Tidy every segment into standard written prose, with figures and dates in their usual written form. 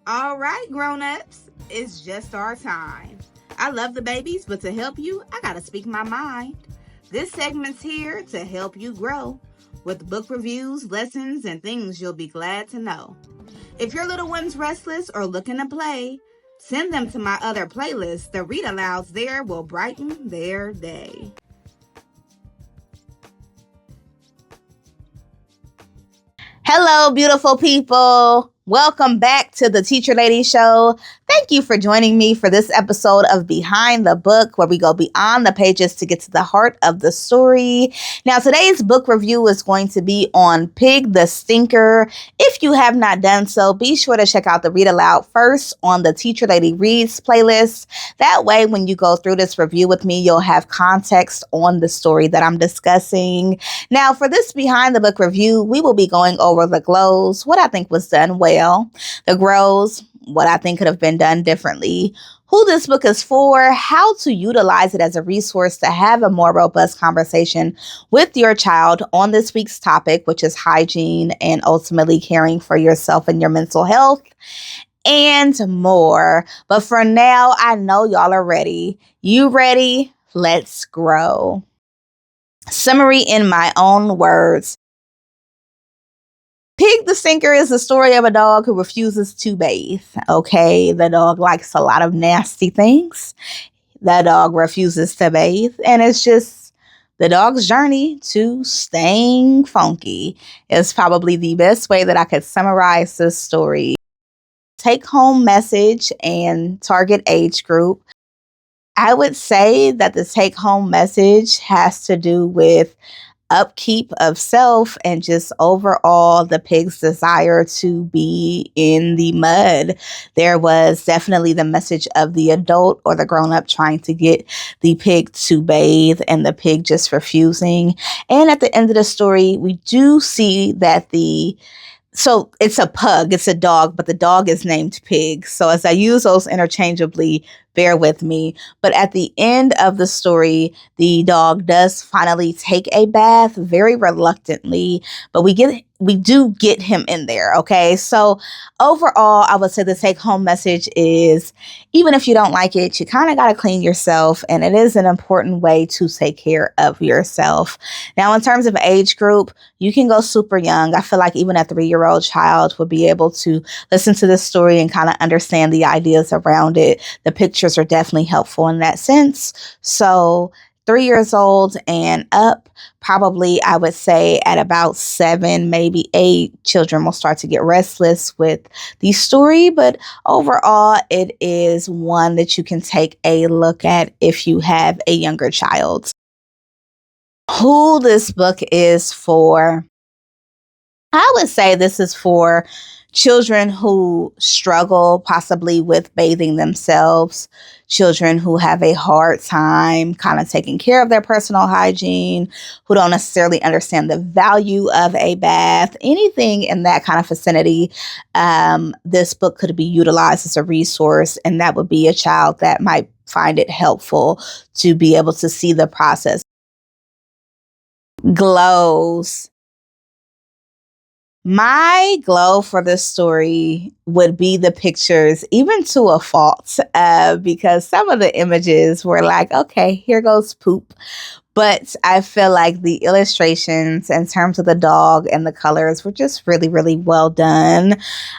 All right, grown-ups, it's just our time. I love the babies, but to help you, I gotta speak my mind. This segment's here to help you grow with book reviews, lessons, and things you'll be glad to know. If your little one's restless or looking to play, send them to my other playlist. The read-alouds there will brighten their day. Hello, beautiful people. Welcome back to the Teacher Lady Show. Thank you for joining me for this episode of Behind the Book, where we go beyond the pages to get to the heart of the story. Now, today's book review is going to be on Pig the Stinker. If you have not done so, be sure to check out the Read Aloud first on the Teacher Lady Reads playlist. That way, when you go through this review with me, you'll have context on the story that I'm discussing. Now, for this Behind the Book review, we will be going over the glows, what I think was done well, the grows, what I think could have been done differently, who this book is for, how to utilize it as a resource to have a more robust conversation with your child on this week's topic, which is hygiene and ultimately caring for yourself and your mental health, and more. But for now, I know y'all are ready. You ready? Let's grow. Summary in my own words. Pig the Stinker is the story of a dog who refuses to bathe. Okay, the dog likes a lot of nasty things. The dog refuses to bathe, and it's just the dog's journey to staying funky is probably the best way that I could summarize this story. Take home message and target age group. I would say that the take home message has to do with upkeep of self and just overall the pig's desire to be in the mud. There was definitely the message of the adult or the grown-up trying to get the pig to bathe and the pig just refusing. And at the end of the story, we do see that so it's a pug, it's a dog, but the dog is named Pig. So as I use those interchangeably, bear with me. But at the end of the story, the dog does finally take a bath very reluctantly, but we do get him in there. Okay. So overall, I would say the take home message is even if you don't like it, you kind of got to clean yourself. And it is an important way to take care of yourself. Now, in terms of age group, you can go super young. I feel like even a 3-year-old child would be able to listen to this story and kind of understand the ideas around it. The pictures are definitely helpful in that sense. So 3 years old and up, probably I would say at about 7, maybe 8, children will start to get restless with the story. But overall, it is one that you can take a look at if you have a younger child. Who this book is for, I would say this is for children who struggle possibly with bathing themselves, children who have a hard time kind of taking care of their personal hygiene, who don't necessarily understand the value of a bath, anything in that kind of vicinity. This book could be utilized as a resource, and that would be a child that might find it helpful to be able to see the process. Glows. My glow for this story would be the pictures, even to a fault, because some of the images were like, okay, here goes poop. But I feel like the illustrations in terms of the dog and the colors were just really, really well done.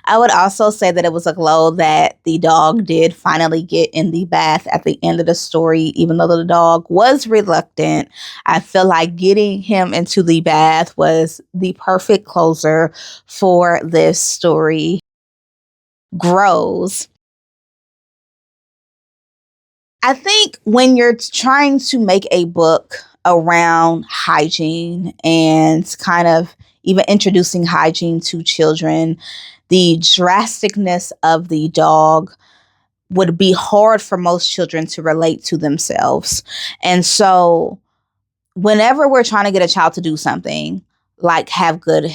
I would also say that it was a glow that the dog did finally get in the bath at the end of the story, even though the dog was reluctant. I feel like getting him into the bath was the perfect closer for this story. Grows. I think when you're trying to make a book around hygiene and kind of even introducing hygiene to children, the drasticness of the dog would be hard for most children to relate to themselves. And so whenever we're trying to get a child to do something like have good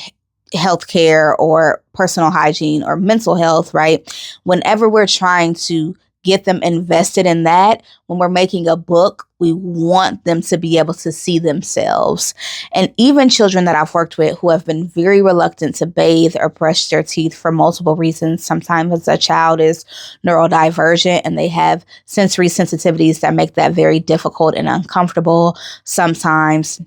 health care or personal hygiene or mental health, right? Whenever we're trying to get them invested in that. When we're making a book, we want them to be able to see themselves. And even children that I've worked with who have been very reluctant to bathe or brush their teeth for multiple reasons. Sometimes a child is neurodivergent and they have sensory sensitivities that make that very difficult and uncomfortable. Sometimes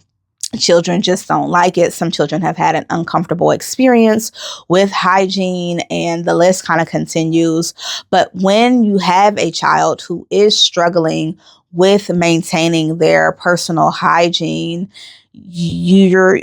children just don't like it. Some children have had an uncomfortable experience with hygiene, and the list kind of continues. But when you have a child who is struggling with maintaining their personal hygiene, you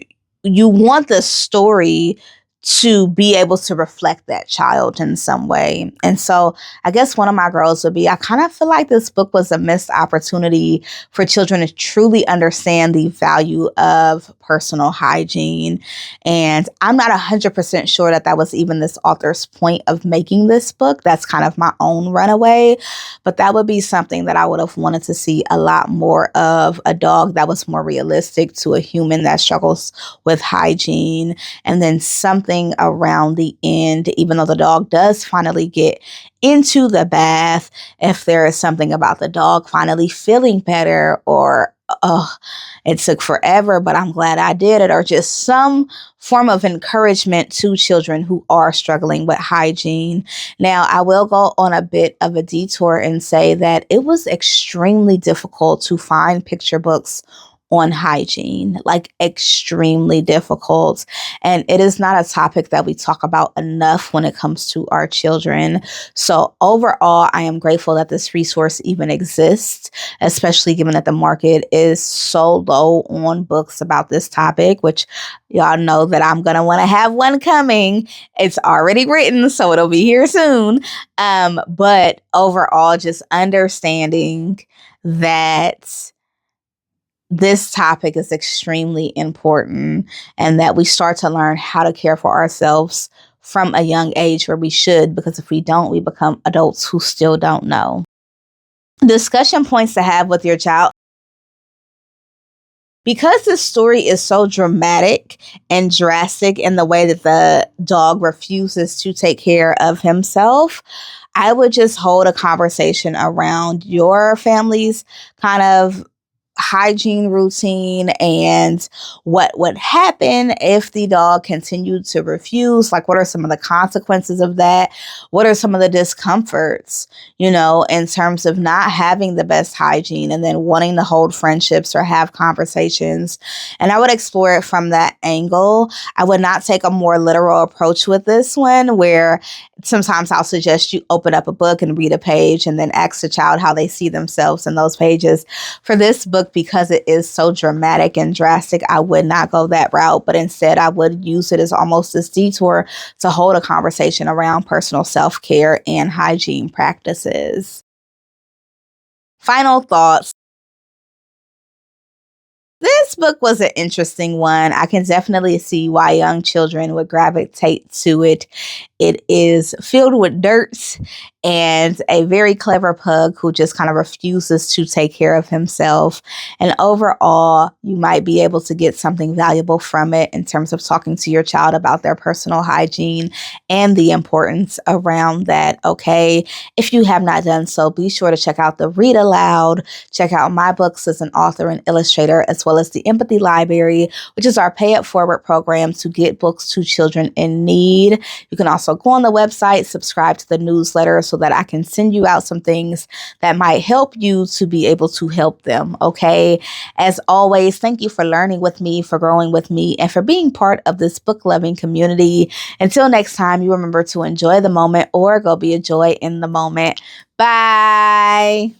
want the story to be able to reflect that child in some way. And so I guess one of my girls would be, I kind of feel like this book was a missed opportunity for children to truly understand the value of personal hygiene. And I'm not 100% sure that that was even this author's point of making this book. That's kind of my own runaway. But that would be something that I would have wanted to see a lot more of, a dog that was more realistic to a human that struggles with hygiene. And then something around the end, even though the dog does finally get into the bath, if there is something about the dog finally feeling better, or it took forever, but I'm glad I did it, or just some form of encouragement to children who are struggling with hygiene. Now, I will go on a bit of a detour and say that it was extremely difficult to find picture books on hygiene, like extremely difficult. And it is not a topic that we talk about enough when it comes to our children. So overall, I am grateful that this resource even exists, especially given that the market is so low on books about this topic, which y'all know that I'm going to want to have one coming. It's already written, so it'll be here soon. But overall, just understanding that this topic is extremely important, and that we start to learn how to care for ourselves from a young age, where we should, because if we don't, we become adults who still don't know. Discussion points to have with your child. Because this story is so dramatic and drastic in the way that the dog refuses to take care of himself, I would just hold a conversation around your family's kind of hygiene routine and what would happen if the dog continued to refuse. Like, what are some of the consequences of that? What are some of the discomforts, in terms of not having the best hygiene and then wanting to hold friendships or have conversations? And I would explore it from that angle. I would not take a more literal approach with this one, where sometimes I'll suggest you open up a book and read a page and then ask the child how they see themselves in those pages. For this book, because it is so dramatic and drastic, I would not go that route, but instead I would use it as almost this detour to hold a conversation around personal self-care and hygiene practices. Final thoughts. This book was an interesting one. I can definitely see why young children would gravitate to it. It is filled with dirt and a very clever pug who just kind of refuses to take care of himself. And overall, you might be able to get something valuable from it in terms of talking to your child about their personal hygiene and the importance around that. Okay, if you have not done so, be sure to check out the Read Aloud. Check out my books as an author and illustrator, as well as the Empathy Library, which is our Pay It Forward program to get books to children in need. You can also go on the website, subscribe to the newsletter so that I can send you out some things that might help you to be able to help them. Okay. As always, thank you for learning with me, for growing with me, and for being part of this book loving community. Until next time, you remember to enjoy the moment, or go be a joy in the moment. Bye.